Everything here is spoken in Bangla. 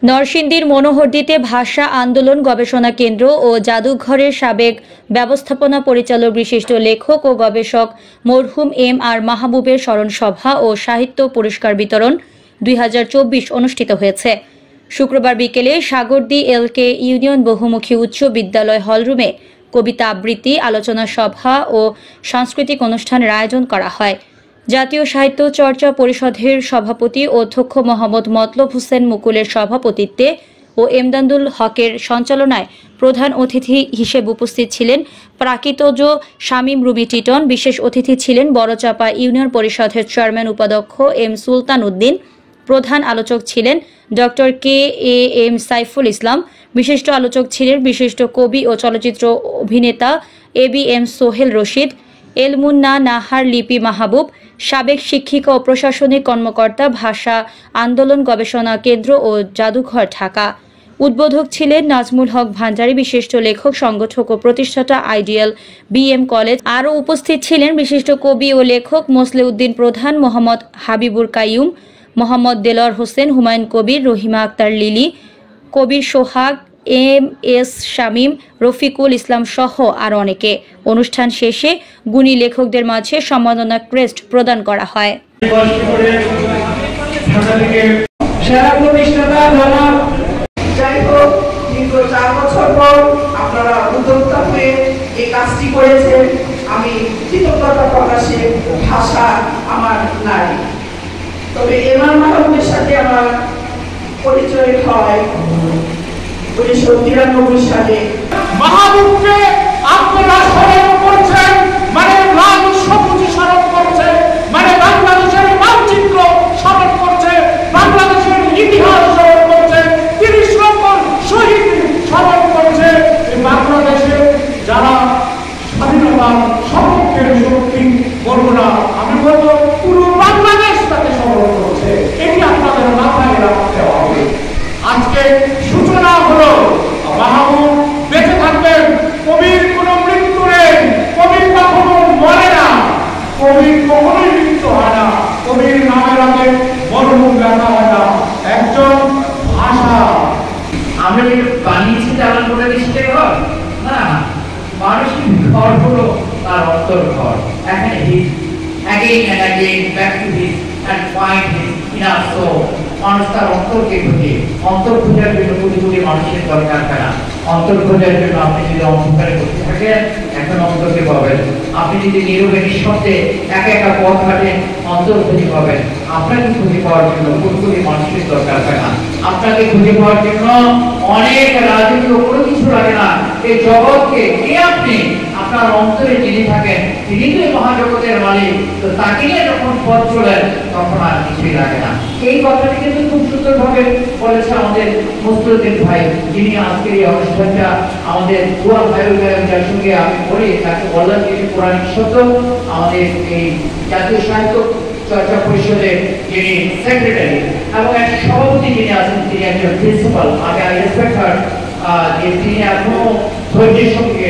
নরসিংদীর মনোহরদীতে ভাষা আন্দোলন গবেষণা কেন্দ্র ও জাদুঘরের সাবেক ব্যবস্থাপনা পরিচালক বিশিষ্ট লেখক ও গবেষক মরহুম এম আর মাহবুবের স্মরণ সভা ও সাহিত্য পুরস্কার বিতরণ 2024 অনুষ্ঠিত হয়েছে। শুক্রবার বিকেলে সাগরদী এলকে ইউনিয়ন বহুমুখী উচ্চ বিদ্যালয় হলরুমে কবিতা আবৃত্তি, আলোচনা সভা ও সাংস্কৃতিক অনুষ্ঠানের আয়োজন করা হয়। জাতীয় সাহিত্য চর্চা পরিষদের সভাপতি অধ্যক্ষ মোহাম্মদ মতলব হোসেন মুকুলের সভাপতিত্বে ও এমদাদুল হকের সঞ্চালনায় প্রধান অতিথি হিসেবে উপস্থিত ছিলেন প্রাকৃতজ শামীম রুবি টিটন। বিশেষ অতিথি ছিলেন বড়চাপা ইউনিয়ন পরিষদের চেয়ারম্যান উপাধ্যক্ষ এম সুলতান উদ্দিন। প্রধান আলোচক ছিলেন doctor K M Saiful Islam. বিশিষ্ট আলোচক ছিলেন বিশিষ্ট কবি ও চলচ্চিত্র অভিনেতা ABM সোহেল রশিদ, এলমুন্না নাহার লিপি মাহবুব, সাবেক শিক্ষিকা ও প্রশাসনিক কর্মকর্তা, ভাষা আন্দোলন গবেষণা কেন্দ্র ও জাদুঘর ঢাকা। উদ্বোধক ছিলেন নাজমুল হক ভান্ডারী, বিশিষ্ট লেখক, সংগঠক ও প্রতিষ্ঠাতা আইডিয়াল BM কলেজ। আরও উপস্থিত ছিলেন বিশিষ্ট কবি ও লেখক মোসলেউদ্দিন প্রধান, মোহাম্মদ হাবিবুর কাইয়ুম, মোহাম্মদ দেলোয়ার হোসেন, হুমায়ুন কবির, রহিমা আক্তার লিলি, কবির সোহাগ, MS শামীম, রফিকুল ইসলাম সহ আরও অনেকে। অনুষ্ঠান শেষে গুণী লেখকদের মাঝে সম্মাননা ক্রেস্ট প্রদান করা হয়। আমি কৃতজ্ঞতা প্রকাশে ভাষা আমার নাই। তবে এমআর মাহবুবের সাথে আমার পরিচয় হয় 1993 সালে। মাহবুবকে আপনারা স্মরণ করছেন মানে লাল সবুজ স্মরণ করছে, মানে বাংলাদেশের মানচিত্র স্মরণ করছে, বাংলাদেশের ইতিহাস স্মরণ করছে, 30 লক্ষ শহীদ স্মরণ করছে। বাংলাদেশে যারা স্বাধীনতার সপক্ষের শক্তি বর্ণনা, আমি বলবো পুরো বাংলাদেশ তাকে স্মরণ করছে। এটি আপনাদের মাথায় রাখতে হবে। আজকে সূচনা হলো মাহবুব বেঁচে থাকবেন, কবির কোনো মৃত্যু নেই, কবি কখনো মরে না, কবির কখনোই মৃত্যু হয় না, কবির নামের আগে মরহুম লেখা হয় না। একজন ভাষা আমরা যে বানিয়েছি তার মধ্যে দৃষ্টি ঘর না, মানসিক ঘর হলো তার অন্তর ঘর। এখানে his again and again back to his and find his inner soul. মানুষ তার অন্তরকে খুঁজে, অন্তর খোঁজার জন্য কোটি কোটি মানুষের দরকার না। অন্তর খোঁজার জন্য আপনি যদি অন্ধকারে বসে থাকেন, এখন অন্তরকে পাবেন। আপনি যদি নীরবে নিঃশব্দে একা একা পথ হাঁটেন, অন্তর খুঁজে পাবেন। আপনাকে খুঁজে পাওয়ার জন্য কোটি কোটি মানুষের দরকার না। আপনাকে খুঁজে পাওয়ার জন্য অনেক রাজকীয় কোনো কিছু লাগে না। এই জগৎকে কে আপনি আপনার অন্তরে যিনি থাকেন, তিনি তো মহাজগতের মালিক। তো তাকে নিয়ে যখন পথ চলেন তখন আর কিছুই লাগে না। এই কথাটি কিন্তু খুব সুন্দরভাবে বলেছে আমাদের মুসলিউদ্দিন ভাই, যিনি আজকের এই অনুষ্ঠানটা আমাদের দোয়া ভাই যার সঙ্গে আমি বলি, তাকে বললাম যে পুরাণিক সত্য আমাদের এই জাতীয় সাহিত্য চর্চা পরিষদের যিনি সেক্রেটারি এবং এক সভাপতি যিনি আছেন, তিনি একজন প্রিন্সিপাল। আমি রেসপেক্ট হার যে তিনি এখনো ধৈর্যের সঙ্গে